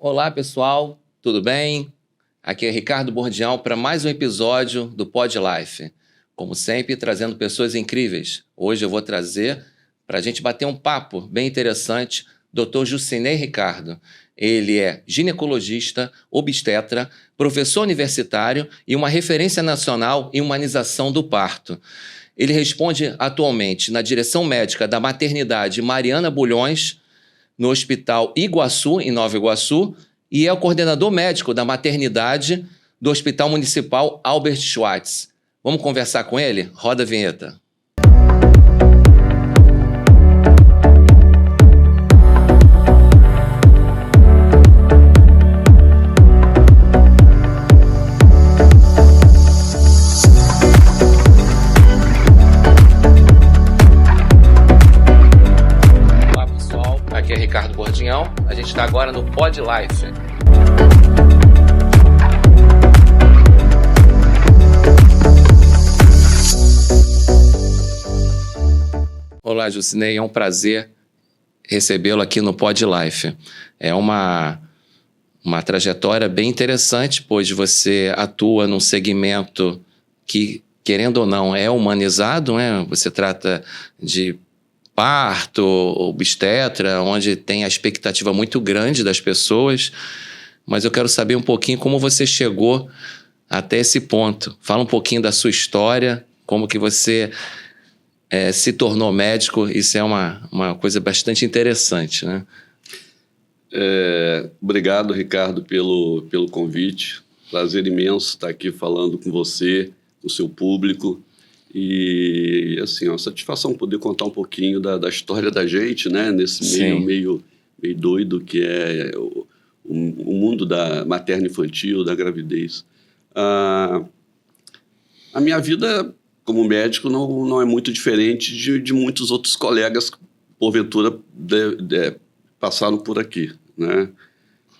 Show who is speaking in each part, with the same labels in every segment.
Speaker 1: Olá, pessoal, tudo bem? Aqui é Ricardo Bordião para mais um episódio do Pod Life. Como sempre, trazendo pessoas incríveis. Hoje eu vou trazer, para a gente bater um papo bem interessante, Dr. Jucinei Ricardo. Ele é ginecologista, obstetra, professor universitário e uma referência nacional em humanização do parto. Ele responde atualmente na direção médica da maternidade Mariana Bulhões, no Hospital Iguaçu, em Nova Iguaçu, e é o coordenador médico da maternidade do Hospital Municipal Albert Schweitzer. Vamos conversar com ele? Roda a vinheta. Aqui é Ricardo Bordião, a gente está agora no Pod Life. Olá, Jucinei, é um prazer recebê-lo aqui no Pod Life. É uma trajetória bem interessante, pois você atua num segmento que, querendo ou não, é humanizado, né? Você trata de parto, obstetra, onde tem a expectativa muito grande das pessoas, mas eu quero saber um pouquinho como você chegou até esse ponto. Fala um pouquinho da sua história, como que você se tornou médico. Isso é uma coisa bastante interessante, né?
Speaker 2: Obrigado, Ricardo, pelo convite. Prazer imenso estar aqui falando com você, com o seu público. E, assim, é uma satisfação poder contar um pouquinho da história da gente, né? Nesse meio doido que é o mundo da materno-infantil, da gravidez. A minha vida como médico não é muito diferente de muitos outros colegas que, porventura, passaram por aqui, né?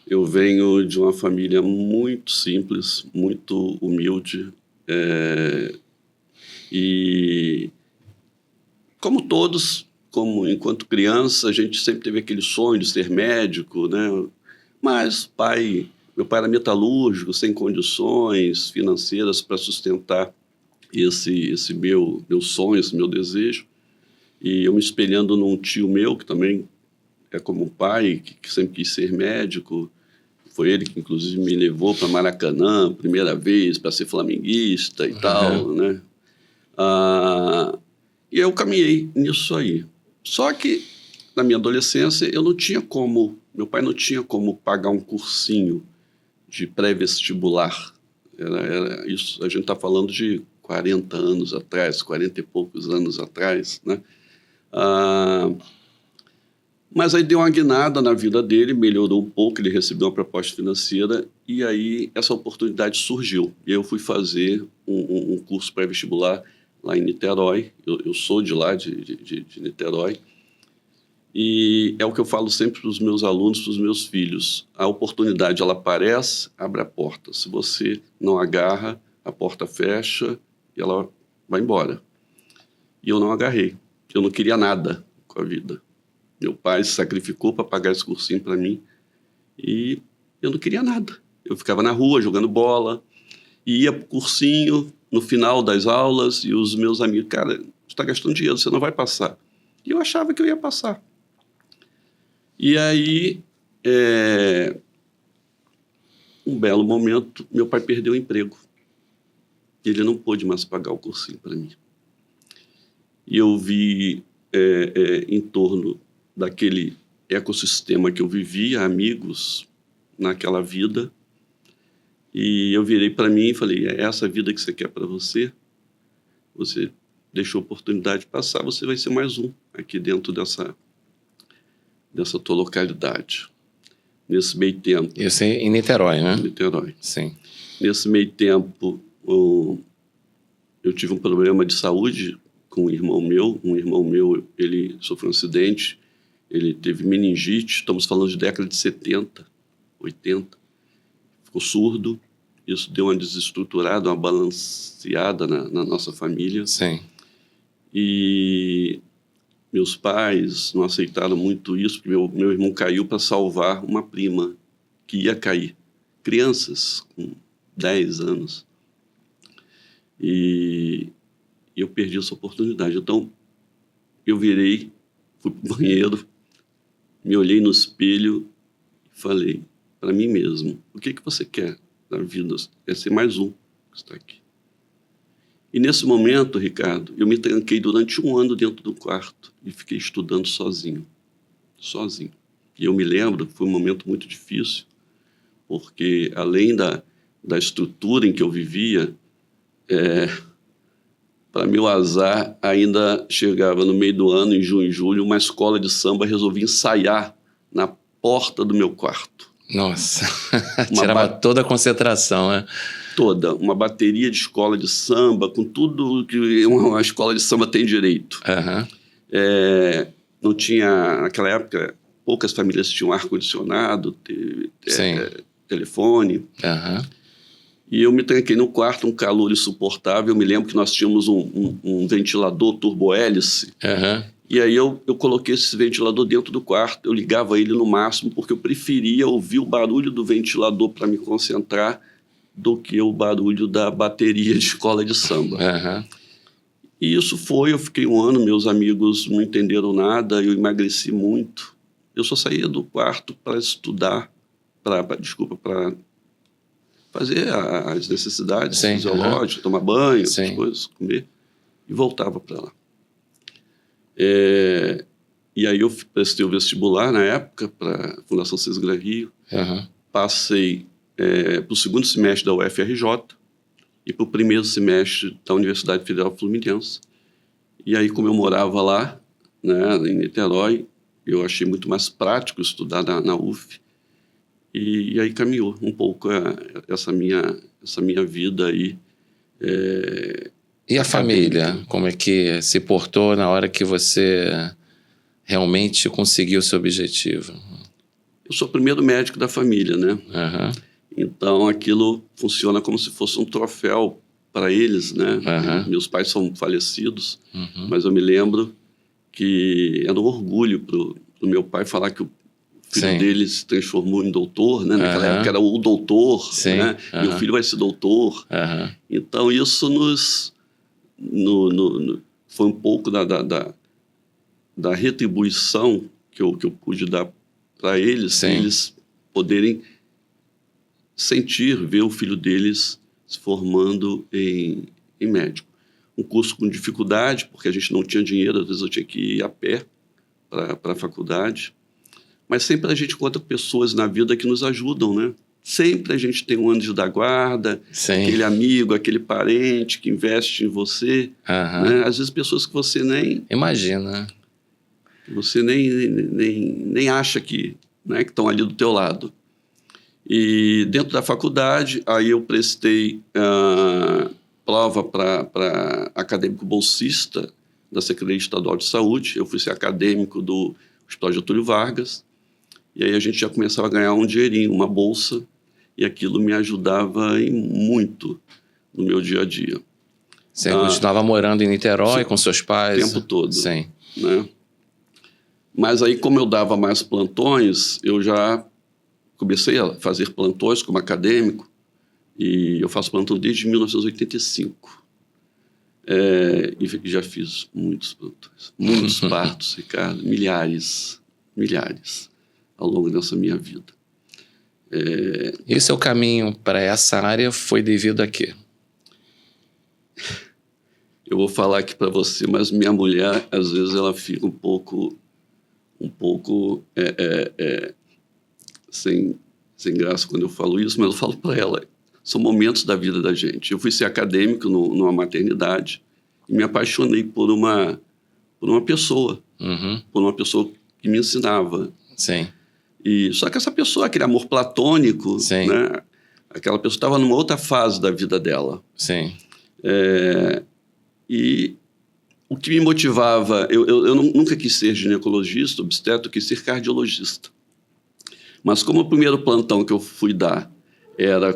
Speaker 2: Eu venho de uma família muito simples, muito humilde, e, como todos, enquanto criança, a gente sempre teve aquele sonho de ser médico, né? Mas meu pai era metalúrgico, sem condições financeiras para sustentar esse meu sonho, esse meu desejo. E eu me espelhando num tio meu, que também é como um pai, que sempre quis ser médico. Foi ele que, inclusive, me levou para Maracanã, primeira vez, para ser flamenguista e tal, né? E eu caminhei nisso aí. Só que, na minha adolescência, meu pai não tinha como pagar um cursinho de pré-vestibular. Era isso, a gente está falando de 40 anos atrás, 40 e poucos anos atrás, né? Mas aí deu uma guinada na vida dele, melhorou um pouco, ele recebeu uma proposta financeira e aí essa oportunidade surgiu. E eu fui fazer um curso pré-vestibular lá em Niterói. Eu sou de lá, de Niterói. E é o que eu falo sempre para os meus alunos, para os meus filhos. A oportunidade, ela aparece, abre a porta. Se você não agarra, a porta fecha e ela vai embora. E eu não agarrei. Eu não queria nada com a vida. Meu pai se sacrificou para pagar esse cursinho para mim e eu não queria nada. Eu ficava na rua jogando bola, ia para o cursinho no final das aulas e os meus amigos, cara, você está gastando dinheiro, você não vai passar. E eu achava que eu ia passar. E aí, um belo momento, meu pai perdeu o emprego. Ele não pôde mais pagar o cursinho para mim. E eu vi em torno daquele ecossistema que eu vivia, amigos naquela vida, e eu virei para mim e falei, é essa vida que você quer para você? Você deixou a oportunidade passar, você vai ser mais um aqui dentro dessa tua localidade. Nesse meio tempo...
Speaker 1: Isso em Niterói, né?
Speaker 2: Niterói.
Speaker 1: Sim.
Speaker 2: Nesse meio tempo, eu tive um problema de saúde com um irmão meu, ele sofreu um acidente, ele teve meningite, estamos falando de década de 70, 80, ficou surdo, isso deu uma desestruturada, uma balanceada na nossa família.
Speaker 1: Sim.
Speaker 2: E meus pais não aceitaram muito isso, porque meu irmão caiu para salvar uma prima que ia cair. Crianças com 10 anos. E eu perdi essa oportunidade. Então, eu virei, fui para o banheiro, me olhei no espelho e falei para mim mesmo, o que você quer na vida? É ser mais um que está aqui. E nesse momento, Ricardo, eu me tranquei durante 1 ano dentro do quarto e fiquei estudando sozinho. Sozinho. E eu me lembro que foi um momento muito difícil, porque além da estrutura em que eu vivia, para meu azar, ainda chegava no meio do ano, em junho e julho, uma escola de samba resolvia ensaiar na porta do meu quarto.
Speaker 1: Nossa, tirava toda a concentração, né?
Speaker 2: Toda, uma bateria de escola de samba, com tudo que uma escola de samba tem direito. Não tinha, naquela época, poucas famílias tinham ar-condicionado, telefone. E eu me tranquei no quarto, um calor insuportável. Eu me lembro que nós tínhamos um ventilador turbo-hélice. E aí eu coloquei esse ventilador dentro do quarto. Eu ligava ele no máximo, porque eu preferia ouvir o barulho do ventilador para me concentrar do que o barulho da bateria de escola de samba. E isso eu fiquei 1 ano, meus amigos não entenderam nada, eu emagreci muito. Eu só saía do quarto para estudar, para fazer as necessidades fisiológicas, tomar banho, essas coisas, comer, e voltava para lá. E aí eu prestei o vestibular na época para a Fundação Cisgra Rio, passei para o 2º semestre da UFRJ e para o 1º semestre da Universidade Federal Fluminense. E aí, como eu morava lá, né, em Niterói, eu achei muito mais prático estudar na UF. E aí caminhou um pouco essa minha vida aí.
Speaker 1: E a família? Como é que se portou na hora que você realmente conseguiu o seu objetivo?
Speaker 2: Eu sou o primeiro médico da família, né? Então, aquilo funciona como se fosse um troféu para eles, né? Meus pais são falecidos, mas eu me lembro que era um orgulho para o meu pai falar que o filho dele se transformou em doutor, né? Naquela época era o doutor, né? Meu filho vai ser doutor. Então, isso foi um pouco da retribuição que eu pude dar para eles, eles poderem ver o filho deles se formando em médico. Um curso com dificuldade, porque a gente não tinha dinheiro, às vezes eu tinha que ir a pé para a faculdade. Mas sempre a gente encontra pessoas na vida que nos ajudam, né? Sempre a gente tem um anjo da guarda, aquele amigo, aquele parente que investe em você. Né? Às vezes pessoas que você nem...
Speaker 1: Imagina.
Speaker 2: Que você nem acha que estão ali do teu lado. E dentro da faculdade, aí eu prestei prova para acadêmico bolsista da Secretaria Estadual de Saúde. Eu fui ser acadêmico do Hospital Getúlio Vargas. E aí a gente já começava a ganhar um dinheirinho, uma bolsa, e aquilo me ajudava muito no meu dia a dia.
Speaker 1: Você continuava morando em Niterói com seus pais?
Speaker 2: O tempo todo. Né? Mas aí, como eu dava mais plantões, eu já comecei a fazer plantões como acadêmico, e eu faço plantão desde 1985. E já fiz muitos plantões, muitos partos, Ricardo, milhares, ao longo dessa minha vida.
Speaker 1: E o seu caminho para essa área foi devido a quê?
Speaker 2: Eu vou falar aqui para você, mas minha mulher, às vezes, ela fica um pouco sem graça quando eu falo isso, mas eu falo para ela, são momentos da vida da gente. Eu fui ser acadêmico numa maternidade e me apaixonei por uma pessoa, por uma pessoa que me ensinava. Só que essa pessoa, aquele amor platônico, né, aquela pessoa estava numa outra fase da vida dela. E o que me motivava, eu nunca quis ser ginecologista, obstetra, eu quis ser cardiologista. Mas como o primeiro plantão que eu fui dar era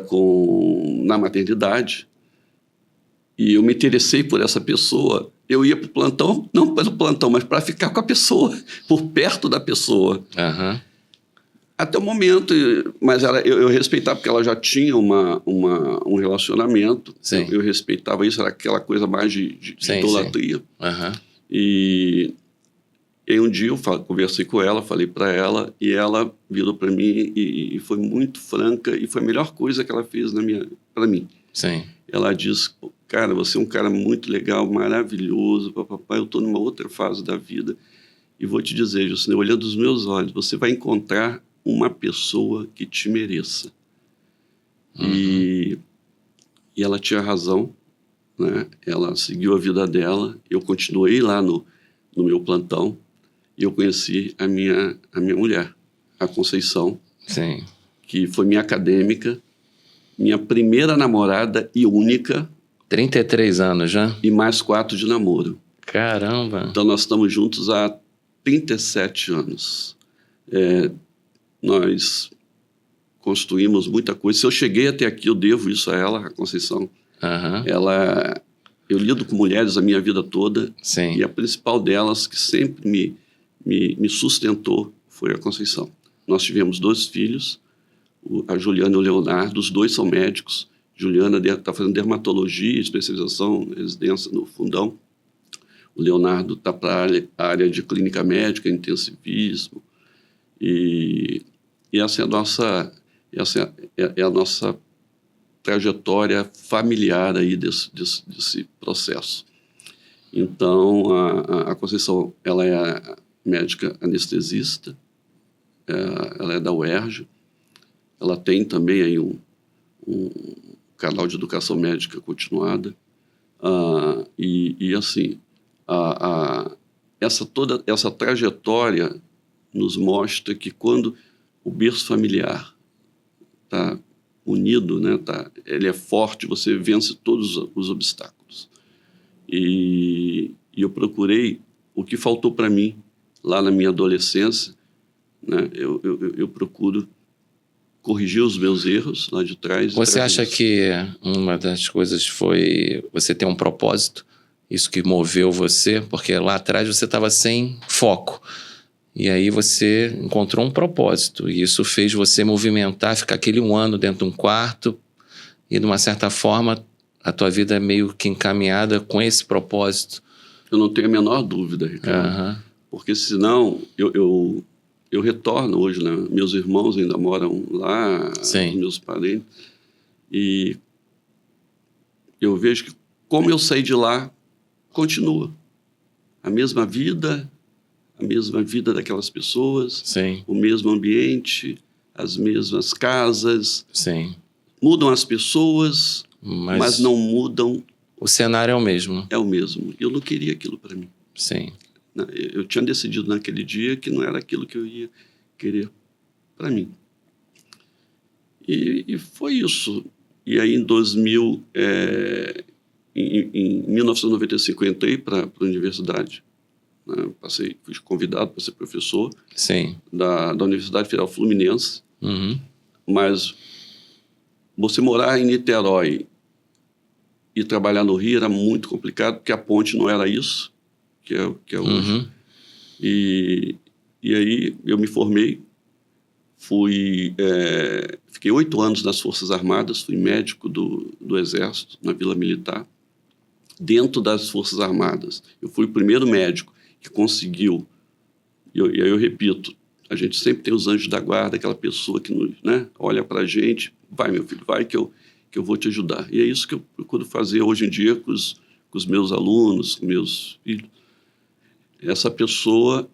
Speaker 2: na maternidade, e eu me interessei por essa pessoa, eu ia para o plantão, não pelo plantão, mas para ficar com a pessoa, por perto da pessoa. Até o momento, mas eu respeitava, porque ela já tinha um relacionamento.
Speaker 1: Sim.
Speaker 2: Eu respeitava isso, era aquela coisa mais de
Speaker 1: Sim,
Speaker 2: idolatria.
Speaker 1: Uhum.
Speaker 2: E aí um dia eu conversei com ela, falei para ela, e ela virou para mim e foi muito franca, e foi a melhor coisa que ela fez para mim.
Speaker 1: Sim.
Speaker 2: Ela disse, cara, você é um cara muito legal, maravilhoso, papai, eu estou numa outra fase da vida, e vou te dizer, Juscelino, olhando os meus olhos, você vai encontrar uma pessoa que te mereça.
Speaker 1: Uhum.
Speaker 2: E ela tinha razão, né? Ela seguiu a vida dela, eu continuei lá no meu plantão, e eu conheci a minha mulher, a Conceição,
Speaker 1: Sim.
Speaker 2: que foi minha acadêmica, minha primeira namorada e única.
Speaker 1: 33 anos já?
Speaker 2: E mais 4 de namoro.
Speaker 1: Caramba!
Speaker 2: Então nós estamos juntos há 37 anos. Nós construímos muita coisa. Se eu cheguei até aqui, eu devo isso a ela, a Conceição.
Speaker 1: Uhum.
Speaker 2: Eu lido com mulheres a minha vida toda.
Speaker 1: Sim.
Speaker 2: E a principal delas, que sempre me sustentou, foi a Conceição. Nós tivemos 2 filhos, a Juliana e o Leonardo, os 2 são médicos. Juliana está fazendo dermatologia, especialização, residência no Fundão. O Leonardo está para a área de clínica médica, intensivismo. E essa é a nossa trajetória familiar aí desse processo. Então, a Conceição, ela é a médica anestesista, ela é da UERJ, ela tem também aí um canal de educação médica continuada, e assim, toda essa trajetória nos mostra que quando o berço familiar está unido, né, ele é forte, você vence todos os obstáculos. E eu procurei o que faltou para mim lá na minha adolescência, né, eu procuro corrigir os meus erros lá de trás.
Speaker 1: Você acha que uma das coisas foi você ter um propósito? Isso que moveu você? Porque lá atrás você estava sem foco. E aí você encontrou um propósito. E isso fez você movimentar, ficar aquele 1 ano dentro de um quarto. E de uma certa forma, a tua vida é meio que encaminhada com esse propósito.
Speaker 2: Eu não tenho a menor dúvida, Ricardo. Uhum. Porque senão eu retorno hoje, né? Meus irmãos ainda moram lá,
Speaker 1: Sim.
Speaker 2: Os meus parentes, e eu vejo que como eu saí de lá, continua. A mesma vida daquelas pessoas,
Speaker 1: Sim.
Speaker 2: O mesmo ambiente, as mesmas casas.
Speaker 1: Sim.
Speaker 2: Mudam as pessoas, mas não mudam...
Speaker 1: O cenário é o mesmo.
Speaker 2: É o mesmo. Eu não queria aquilo para mim.
Speaker 1: Sim.
Speaker 2: Eu tinha decidido naquele dia que não era aquilo que eu ia querer para mim. E foi isso. E aí, em 1995, eu entrei para a universidade. Né? Fui convidado para ser professor.
Speaker 1: Sim.
Speaker 2: Da Universidade Federal Fluminense.
Speaker 1: Uhum.
Speaker 2: Mas você morar em Niterói e trabalhar no Rio era muito complicado, porque a ponte não era isso que é hoje.
Speaker 1: Uhum.
Speaker 2: E aí eu me formei, fiquei 8 anos nas Forças Armadas, fui médico do Exército, na Vila Militar. Dentro das Forças Armadas, eu fui o primeiro médico que conseguiu, e aí eu repito, a gente sempre tem os anjos da guarda, aquela pessoa que olha para a gente, vai meu filho, vai que eu vou te ajudar. E é isso que eu procuro fazer hoje em dia com os meus alunos, com meus filhos. Essa pessoa,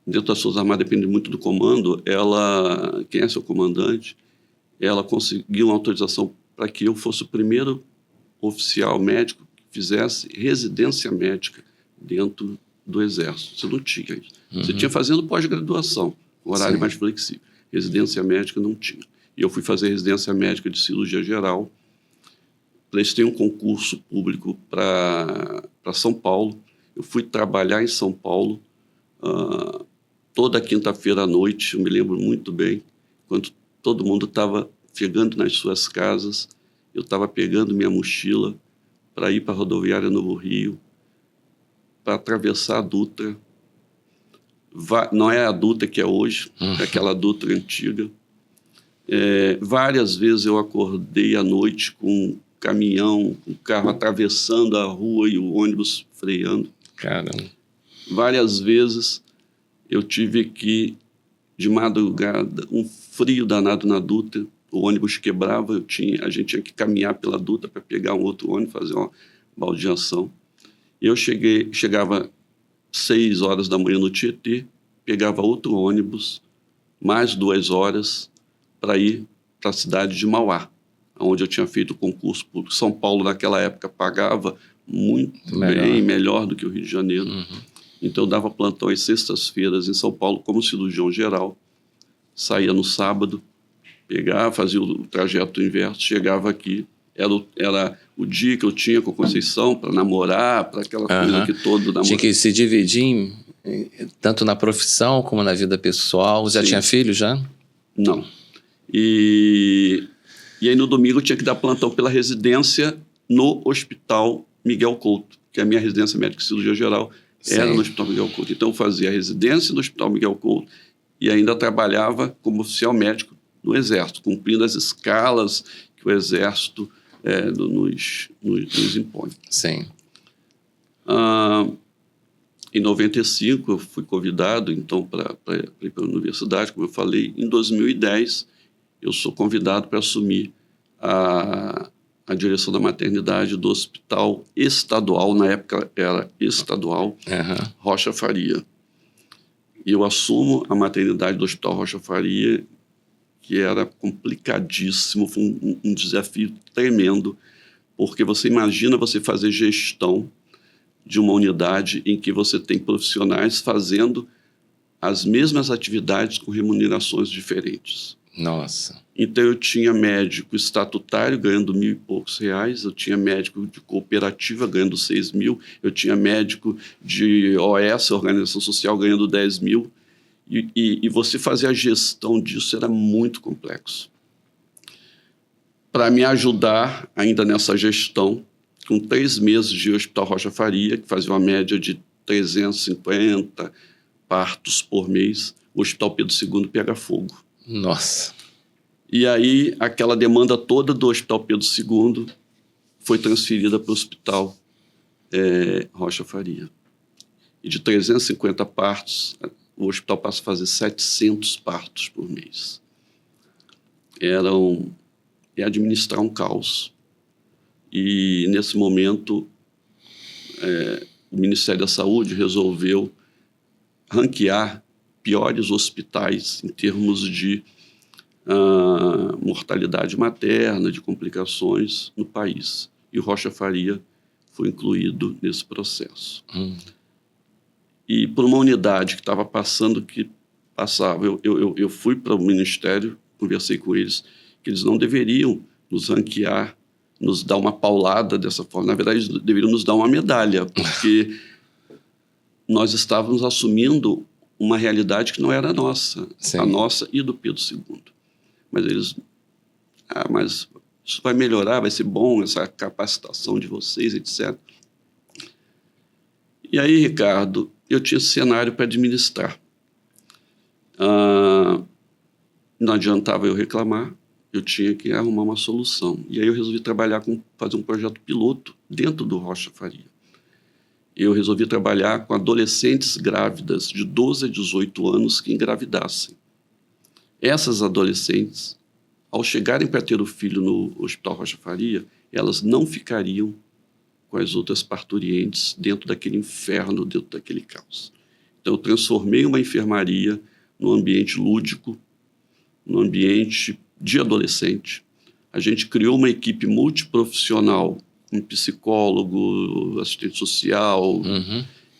Speaker 2: dentro das Forças Armadas, depende muito do comando, quem é seu comandante, ela conseguiu uma autorização para que eu fosse o primeiro oficial médico que fizesse residência médica dentro do Exército. Você não tinha isso. Uhum. Você tinha fazendo pós-graduação, horário mais flexível. Residência médica não tinha. E eu fui fazer residência médica de cirurgia geral, prestei um concurso público para São Paulo. Eu fui trabalhar em São Paulo toda quinta-feira à noite, eu me lembro muito bem, quando todo mundo estava chegando nas suas casas, eu estava pegando minha mochila para ir para a rodoviária Novo Rio, para atravessar a Dutra, Não é a Dutra que é hoje, é aquela Dutra antiga. Várias vezes eu acordei à noite com um caminhão, um carro atravessando a rua e o ônibus freando.
Speaker 1: Caramba.
Speaker 2: Várias vezes eu tive que, de madrugada, um frio danado na Dutra, o ônibus quebrava, a gente tinha que caminhar pela Dutra para pegar um outro ônibus, fazer uma baldeação. Eu chegava 6 horas da manhã no Tietê, pegava outro ônibus, mais 2 horas, para ir para a cidade de Mauá, onde eu tinha feito o concurso público. São Paulo, naquela época, pagava muito bem, melhor do que o Rio de Janeiro. Então, eu dava plantão às sextas-feiras em São Paulo como cirurgião geral. Saía no sábado, fazia o trajeto inverso, chegava aqui. Era o dia que eu tinha com a Conceição para namorar, para aquela coisa que todo namoro.
Speaker 1: Tinha que se dividir tanto na profissão como na vida pessoal. Já tinha filho, já?
Speaker 2: Não. E aí, no domingo, eu tinha que dar plantão pela residência no Hospital Miguel Couto, que é a minha residência médica e cirurgia geral era no Hospital Miguel Couto. Então, eu fazia a residência no Hospital Miguel Couto e ainda trabalhava como oficial médico no Exército, cumprindo as escalas que o Exército nos impõe.
Speaker 1: Sim.
Speaker 2: Em 95, eu fui convidado, então, para ir para a universidade, como eu falei. Em 2010, eu sou convidado para assumir a direção da maternidade do Hospital Estadual, na época era estadual, Rocha Faria. E eu assumo a maternidade do Hospital Rocha Faria, que era complicadíssimo, foi um desafio tremendo, porque você imagina você fazer gestão de uma unidade em que você tem profissionais fazendo as mesmas atividades com remunerações diferentes.
Speaker 1: Nossa.
Speaker 2: Então, eu tinha médico estatutário ganhando R$1.000 e poucos, eu tinha médico de cooperativa ganhando 6 mil, eu tinha médico de OS, Organização Social, ganhando 10 mil, e você fazer a gestão disso era muito complexo. Para me ajudar ainda nessa gestão, com 3 meses de Hospital Rocha Faria, que fazia uma média de 350 partos por mês, o Hospital Pedro II pega fogo.
Speaker 1: Nossa.
Speaker 2: E aí, aquela demanda toda do Hospital Pedro II foi transferida para o Hospital Rocha Faria. E de 350 partos, o hospital passa a fazer 700 partos por mês. Administrar um caos. E, nesse momento, o Ministério da Saúde resolveu ranquear piores hospitais em termos de mortalidade materna, de complicações no país. E o Rocha Faria foi incluído nesse processo. E por uma unidade que estava passando, eu fui para o Ministério, conversei com eles, que eles não deveriam nos ranquear, nos dar uma paulada dessa forma. Na verdade, eles deveriam nos dar uma medalha, porque nós estávamos assumindo uma realidade que não era nossa, a nossa e do Pedro II. Mas eles... mas isso vai melhorar, vai ser bom, essa capacitação de vocês, etc. E aí, Ricardo, eu tinha esse cenário para administrar. Não adiantava eu reclamar, eu tinha que arrumar uma solução. E aí eu resolvi fazer um projeto piloto dentro do Rocha Faria. Eu resolvi trabalhar com adolescentes grávidas de 12 a 18 anos que engravidassem. Essas adolescentes, ao chegarem para ter o filho no Hospital Rocha Faria, elas não ficariam com as outras parturientes dentro daquele inferno, dentro daquele caos. Então, eu transformei uma enfermaria num ambiente lúdico, num ambiente de adolescente. A gente criou uma equipe multiprofissional, um psicólogo, assistente social,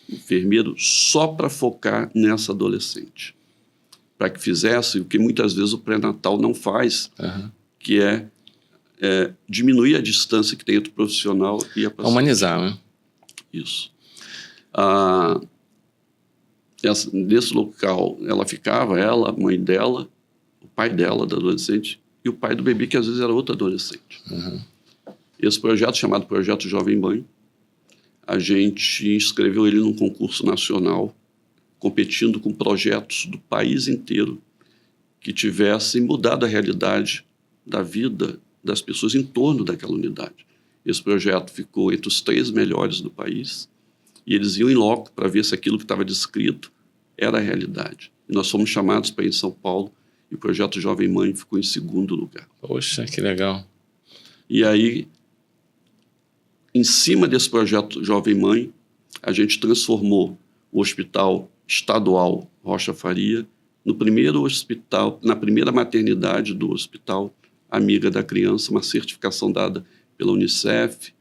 Speaker 2: enfermeiro, só para focar nessa adolescente. Para que fizesse o que muitas vezes o pré-natal não faz, que é diminuir a distância que tem entre o profissional e a paciente.
Speaker 1: Humanizar, né?
Speaker 2: Isso. Nesse local, ela ficava, a mãe dela, o pai dela, da adolescente, e o pai do bebê, que às vezes era outro adolescente. Esse projeto, chamado Projeto Jovem Mãe, a gente inscreveu ele num concurso nacional, competindo com projetos do país inteiro que tivessem mudado a realidade da vida das pessoas em torno daquela unidade. Esse projeto ficou entre os 3 melhores do país e eles iam em loco para ver se aquilo que estava descrito era a realidade. E nós fomos chamados para ir em São Paulo e o projeto Jovem Mãe ficou em 2º lugar.
Speaker 1: Poxa, que legal.
Speaker 2: E aí, em cima desse projeto Jovem Mãe, a gente transformou o Hospital Estadual Rocha Faria no primeiro hospital, na primeira maternidade do Hospital Amiga da Criança, uma certificação dada pela Unicef,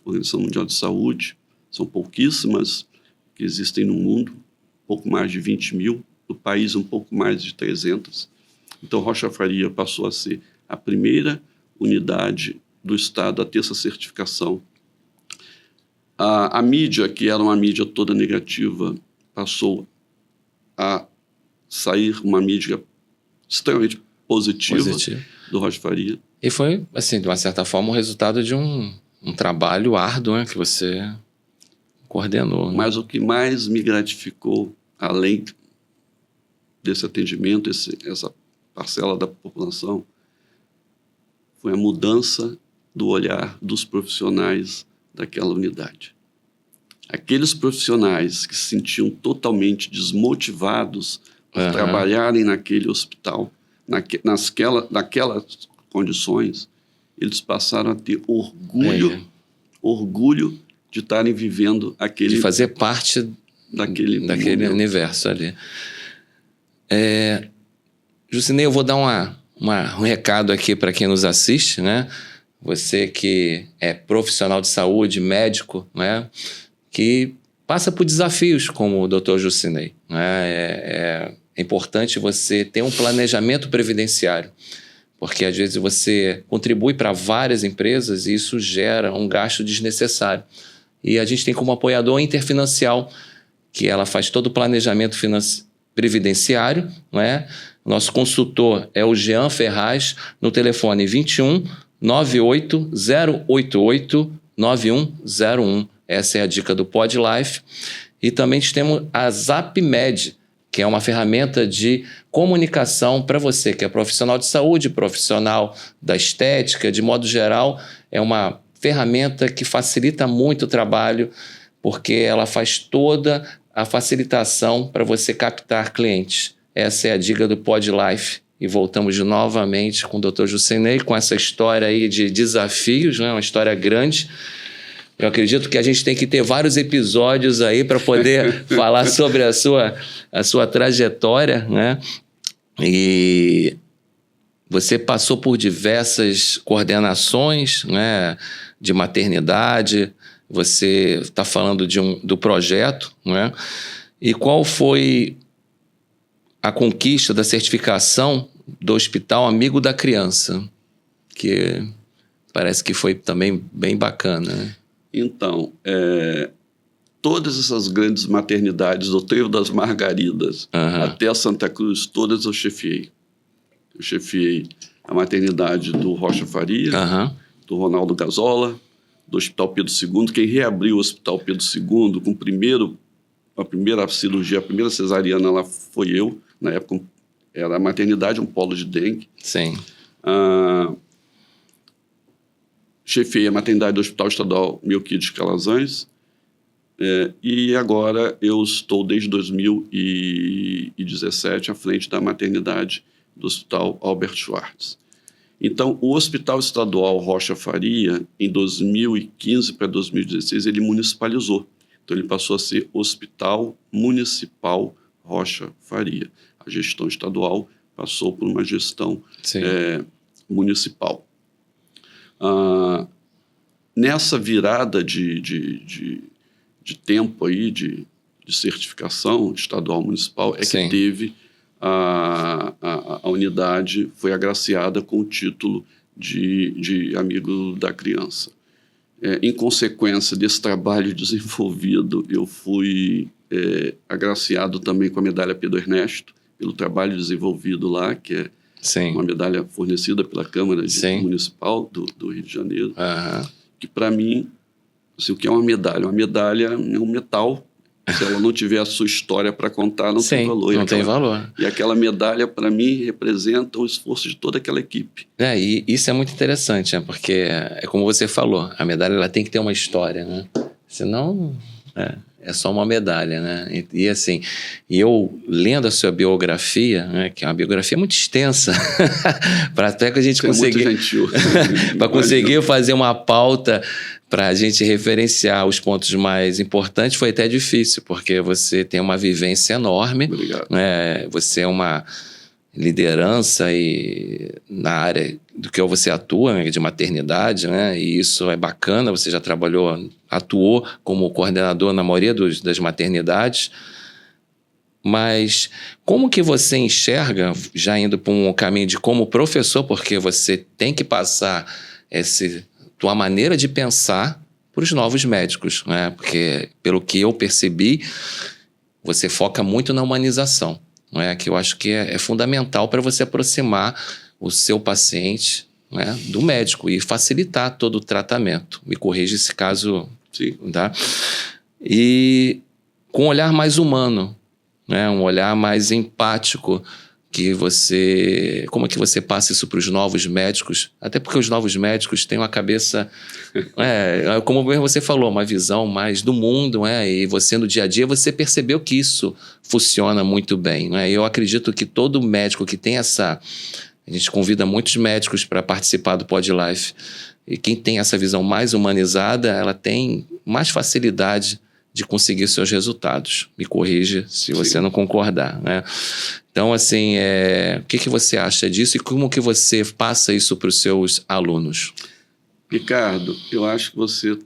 Speaker 2: Organização Mundial de Saúde. São pouquíssimas que existem no mundo, pouco mais de 20 mil, no país um pouco mais de 300. Então, Rocha Faria passou a ser a primeira unidade do Estado a ter essa certificação. A mídia, que era uma mídia toda negativa, passou a sair uma mídia extremamente positiva. Do Rocha Faria.
Speaker 1: E foi, assim, de uma certa forma, o resultado de um trabalho árduo, né, que você coordenou. Né?
Speaker 2: Mas o que mais me gratificou, além desse atendimento, essa parcela da população, foi a mudança do olhar dos profissionais daquela unidade. Aqueles profissionais que se sentiam totalmente desmotivados por trabalharem naquele hospital, naquelas condições, eles passaram a ter orgulho de estarem vivendo aquele...
Speaker 1: De fazer parte daquele universo ali. Jucinei, eu vou dar um recado aqui para quem nos assiste, né? Você que é profissional de saúde, médico, né? Que passa por desafios como o Dr. Jucinei, né? É importante você ter um planejamento previdenciário, porque às vezes você contribui para várias empresas e isso gera um gasto desnecessário. E a gente tem como apoiador a Interfinancial, que ela faz todo o planejamento previdenciário, não é? Nosso consultor é o Jean Ferraz, no telefone 21 98 088 9101. Essa é a dica do PodLife. E também temos a ZapMed, que é uma ferramenta de comunicação para você, que é profissional de saúde, profissional da estética, de modo geral, é uma ferramenta que facilita muito o trabalho, porque ela faz toda a facilitação para você captar clientes. Essa é a dica do PodLife. E voltamos novamente com o Dr. Jucinei, com essa história aí de desafios, né? Uma história grande. Eu acredito que a gente tem que ter vários episódios aí para poder falar sobre a sua trajetória, né? E você passou por diversas coordenações, né, de maternidade, você está falando do projeto, né? E qual foi a conquista da certificação do Hospital Amigo da Criança? Que parece que foi também bem bacana, né?
Speaker 2: Então, todas essas grandes maternidades, do Trevo das Margaridas até a Santa Cruz, todas eu chefiei. Eu chefiei a maternidade do Rocha Faria, do Ronaldo Gazola, do Hospital Pedro II. Quem reabriu o Hospital Pedro II com a primeira cirurgia, a primeira cesariana lá foi eu. Na época era a maternidade, um polo de dengue.
Speaker 1: Sim.
Speaker 2: Chefiei a maternidade do Hospital Estadual Melquiades Calazans, e agora eu estou desde 2017 à frente da maternidade do Hospital Albert Schwartz. Então, o Hospital Estadual Rocha Faria, em 2015 para 2016, ele municipalizou. Então, ele passou a ser Hospital Municipal Rocha Faria. A gestão estadual passou por uma gestão municipal. Nessa virada de tempo aí, de certificação estadual municipal, que teve a unidade, foi agraciada com o título de Amigo da Criança. Em consequência desse trabalho desenvolvido, eu fui agraciado também com a medalha Pedro Ernesto, pelo trabalho desenvolvido lá, que é uma medalha fornecida pela Câmara Municipal do Rio de Janeiro, que para mim, assim, o que é uma medalha? Uma medalha é um metal Se ela não tiver a sua história para contar, não tem
Speaker 1: Sim,
Speaker 2: valor.
Speaker 1: não tem valor.
Speaker 2: E aquela medalha, para mim, representa o esforço de toda aquela equipe.
Speaker 1: E isso é muito interessante, né? Porque é como você falou, a medalha ela tem que ter uma história, né? Senão é só uma medalha, né? E assim, eu lendo a sua biografia, né, que é uma biografia muito extensa, para até que a gente conseguir...
Speaker 2: É muito gentil.
Speaker 1: para conseguir fazer uma pauta para a gente referenciar os pontos mais importantes foi até difícil, porque você tem uma vivência enorme.
Speaker 2: Obrigado.
Speaker 1: Né? Você é uma liderança na área do que você atua, né, de maternidade, né? E isso é bacana, você já atuou como coordenador na maioria das maternidades, mas como que você enxerga, já indo para um caminho de como professor, porque você tem que passar tua maneira de pensar para os novos médicos, né? Porque, pelo que eu percebi, você foca muito na humanização, né? Que eu acho que é fundamental para você aproximar o seu paciente, né, do médico e facilitar todo o tratamento. Me corrija se caso...
Speaker 2: Sim.
Speaker 1: Tá? E com um olhar mais humano, né? Um olhar mais empático, como é que você passa isso para os novos médicos? Até porque os novos médicos têm uma cabeça, como você falou, uma visão mais do mundo, e você no dia a dia você percebeu que isso funciona muito bem, né? Eu acredito que todo médico que tem a gente convida muitos médicos para participar do PodLife, e quem tem essa visão mais humanizada, ela tem mais facilidade de conseguir seus resultados. Me corrija se você não concordar, né? Então, assim, o que você acha disso e como que você passa isso para os seus alunos?
Speaker 2: Ricardo, eu acho que você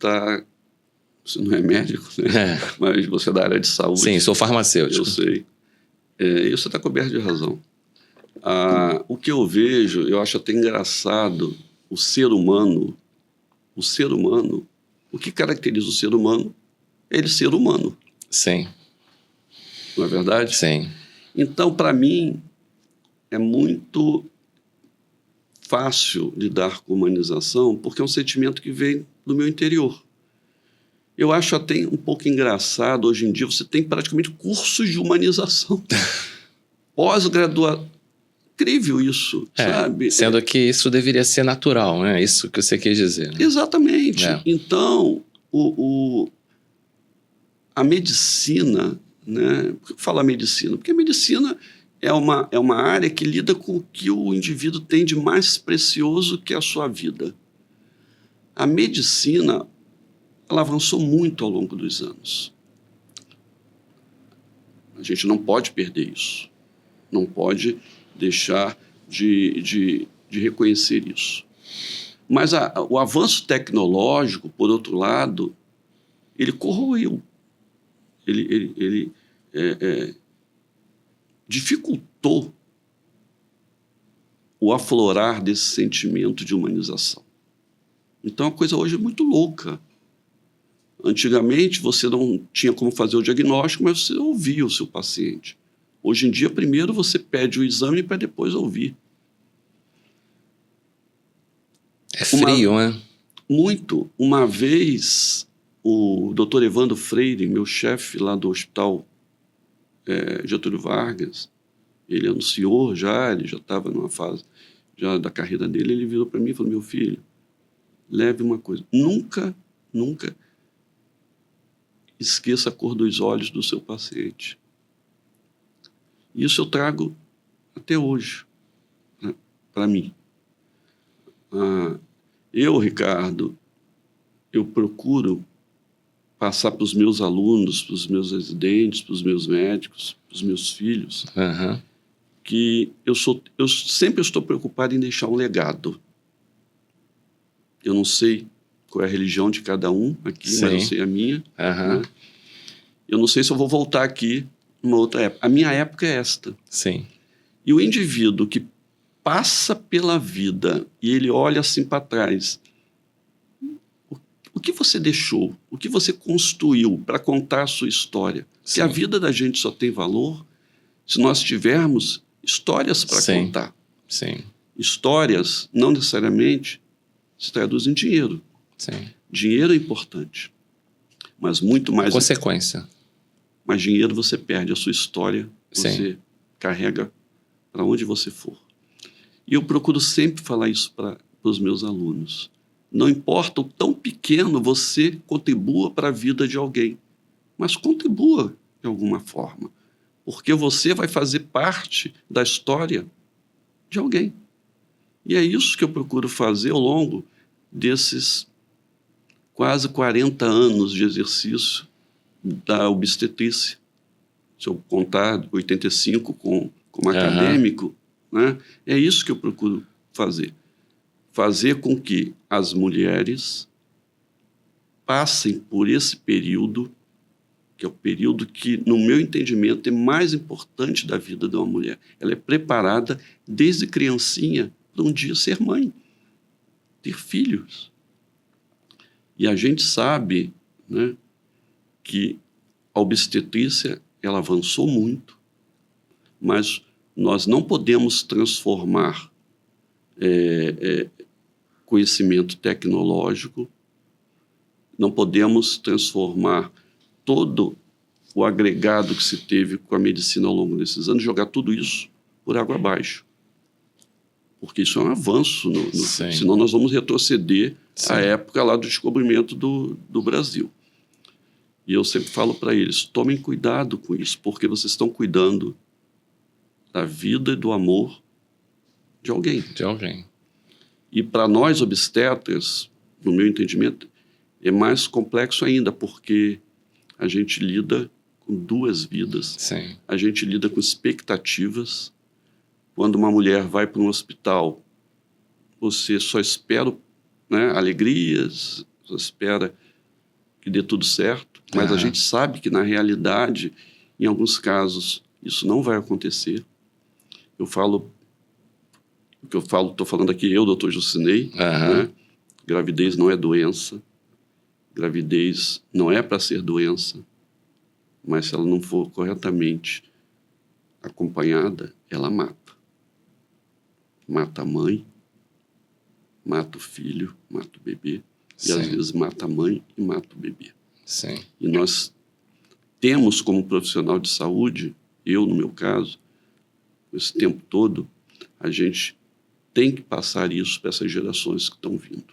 Speaker 2: não é médico, né? Mas você é da área de saúde.
Speaker 1: Sim, sou farmacêutico.
Speaker 2: Eu sei. E você está coberto de razão. O que eu vejo, eu acho até engraçado, o ser humano, o que caracteriza o ser humano é ele ser humano.
Speaker 1: Sim.
Speaker 2: Não é verdade?
Speaker 1: Sim.
Speaker 2: Então, para mim, é muito fácil lidar com humanização, porque é um sentimento que vem do meu interior. Eu acho até um pouco engraçado, hoje em dia, você tem praticamente cursos de humanização. Pós-graduação. Incrível isso, sabe?
Speaker 1: Sendo que isso deveria ser natural, né? Isso que você quis dizer. Né?
Speaker 2: Exatamente. Então, a medicina, né? Por que eu falo a medicina? Porque a medicina é uma área que lida com o que o indivíduo tem de mais precioso, que é a sua vida. A medicina, ela avançou muito ao longo dos anos. A gente não pode perder isso. Não pode deixar de reconhecer isso. Mas o avanço tecnológico, por outro lado, ele corroeu. Ele dificultou o aflorar desse sentimento de humanização. Então, a coisa hoje é muito louca. Antigamente, você não tinha como fazer o diagnóstico, mas você ouvia o seu paciente. Hoje em dia, primeiro você pede o exame para depois ouvir.
Speaker 1: É frio, né?
Speaker 2: Muito. Uma vez, o Dr. Evandro Freire, meu chefe lá do Hospital Getúlio Vargas, ele anunciou ele já estava numa fase já da carreira dele, ele virou para mim e falou: meu filho, leve uma coisa, nunca esqueça a cor dos olhos do seu paciente. Isso eu trago até hoje, né, para mim. Eu, Ricardo, eu procuro passar para os meus alunos, para os meus residentes, para os meus médicos, para os meus filhos, que eu sempre estou preocupado em deixar um legado. Eu não sei qual é a religião de cada um aqui, mas eu sei a minha. Né? Eu não sei se eu vou voltar aqui numa outra época. A minha época é esta.
Speaker 1: Sim.
Speaker 2: E o indivíduo que passa pela vida e ele olha assim para trás, o que você deixou, o que você construiu para contar a sua história? Porque a vida da gente só tem valor se nós tivermos histórias para contar.
Speaker 1: Sim.
Speaker 2: Histórias não necessariamente se traduzem em dinheiro.
Speaker 1: Sim.
Speaker 2: Dinheiro é importante, mas muito mais...
Speaker 1: Consequência.
Speaker 2: mas dinheiro você perde, a sua história você carrega para onde você for. E eu procuro sempre falar isso para os meus alunos. Não importa o tão pequeno você contribua para a vida de alguém, mas contribua de alguma forma, porque você vai fazer parte da história de alguém. E é isso que eu procuro fazer ao longo desses quase 40 anos de exercício da obstetrícia. Se eu contar 85 como acadêmico, né, é isso que eu procuro fazer. Fazer com que as mulheres passem por esse período, que é o período que, no meu entendimento, é mais importante da vida de uma mulher. Ela é preparada desde criancinha para um dia ser mãe, ter filhos. E a gente sabe, né, que a obstetrícia ela avançou muito, mas nós não podemos transformar conhecimento tecnológico, não podemos transformar todo o agregado que se teve com a medicina ao longo desses anos, jogar tudo isso por água abaixo. Porque isso é um avanço, senão nós vamos retroceder à época lá do descobrimento do Brasil. E eu sempre falo para eles, tomem cuidado com isso, porque vocês estão cuidando da vida e do amor de alguém.
Speaker 1: De alguém.
Speaker 2: E para nós obstetras, no meu entendimento, é mais complexo ainda, porque a gente lida com duas vidas.
Speaker 1: Sim.
Speaker 2: A gente lida com expectativas. Quando uma mulher vai para um hospital, você só espera, né, alegrias, só espera que dê tudo certo, mas a gente sabe que, na realidade, em alguns casos, isso não vai acontecer. Estou falando aqui eu, doutor Jucinei, né? Gravidez não é doença, gravidez não é para ser doença, mas se ela não for corretamente acompanhada, ela mata. Mata a mãe, mata o filho, mata o bebê, e às vezes mata a mãe e mata o bebê.
Speaker 1: Sim.
Speaker 2: E nós temos como profissional de saúde, eu no meu caso, esse tempo todo, a gente tem que passar isso para essas gerações que estão vindo.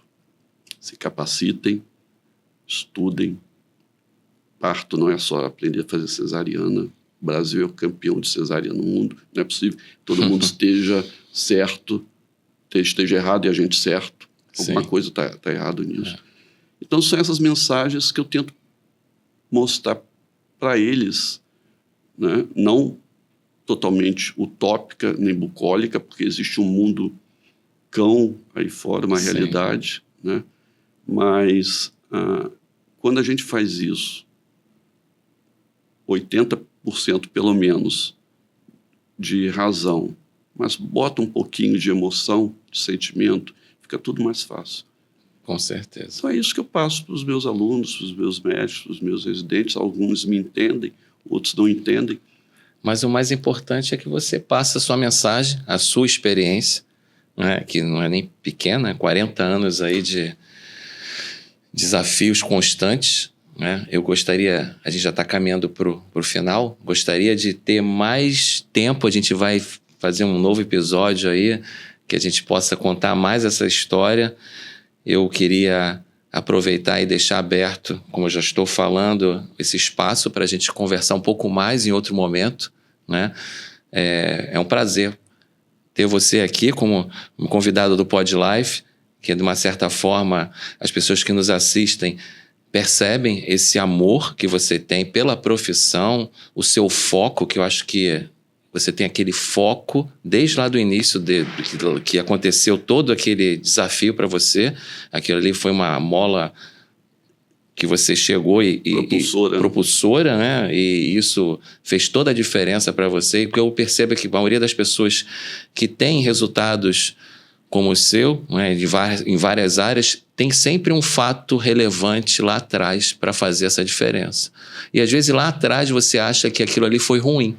Speaker 2: Se capacitem, estudem. Parto não é só aprender a fazer cesariana. O Brasil é o campeão de cesariana no mundo. Não é possível que todo mundo esteja certo, esteja errado e a gente certo. Alguma coisa está errado nisso. Então, são essas mensagens que eu tento mostrar para eles, né? Não totalmente utópica nem bucólica, porque existe um mundo cão aí fora, uma realidade, né? Mas quando a gente faz isso, 80% pelo menos de razão, mas bota um pouquinho de emoção, de sentimento, fica tudo mais fácil.
Speaker 1: Com certeza.
Speaker 2: Então é isso que eu passo para os meus alunos, para os meus médicos, para os meus residentes. Alguns me entendem, outros não entendem.
Speaker 1: Mas o mais importante é que você passa a sua mensagem, a sua experiência, né, que não é nem pequena, 40 anos aí de desafios constantes, né? Eu gostaria, a gente já está caminhando para o final, gostaria de ter mais tempo, a gente vai fazer um novo episódio aí, que a gente possa contar mais essa história. Eu queria aproveitar e deixar aberto, como eu já estou falando, esse espaço para a gente conversar um pouco mais em outro momento, né? É um prazer ter você aqui como convidado do Pod Life, que de uma certa forma as pessoas que nos assistem percebem esse amor que você tem pela profissão, o seu foco, que eu acho que você tem aquele foco desde lá do início que aconteceu todo aquele desafio para você. Aquilo ali foi uma mola que você chegou propulsora, né? E isso fez toda a diferença para você. E porque eu percebo que a maioria das pessoas que têm resultados como o seu, né, em várias áreas, tem sempre um fato relevante lá atrás para fazer essa diferença. E às vezes lá atrás você acha que aquilo ali foi ruim.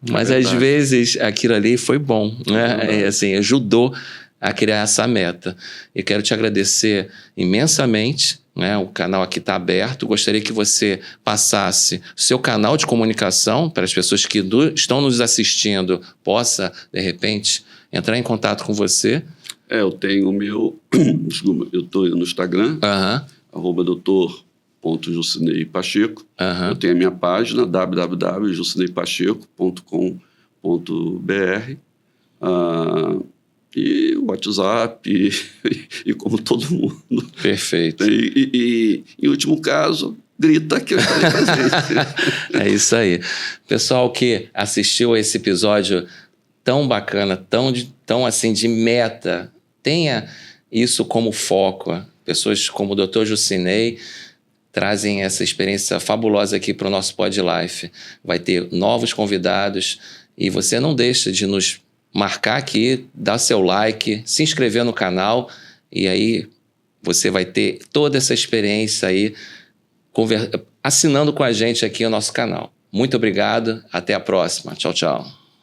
Speaker 1: Mas às vezes aquilo ali foi bom, né? Assim, ajudou a criar essa meta. E quero te agradecer imensamente, né? O canal aqui está aberto. Gostaria que você passasse o seu canal de comunicação para as pessoas que estão nos assistindo, possa, de repente, entrar em contato com você.
Speaker 2: Eu tenho o meu... Desculpa, eu estou no Instagram, @Dr. Jucinei Pacheco. Eu tenho a minha página, www.jucineipacheco.com.br. E o WhatsApp, e como todo mundo.
Speaker 1: Perfeito.
Speaker 2: E em último caso, grita que eu estarei presente.
Speaker 1: É isso aí. Pessoal que assistiu a esse episódio tão bacana, tão assim de meta, tenha isso como foco. Pessoas como o Dr. Jucinei trazem essa experiência fabulosa aqui para o nosso Pod Life. Vai ter novos convidados e você não deixa de nos marcar aqui, dar seu like, se inscrever no canal e aí você vai ter toda essa experiência aí assinando com a gente aqui o nosso canal. Muito obrigado, até a próxima. Tchau, tchau.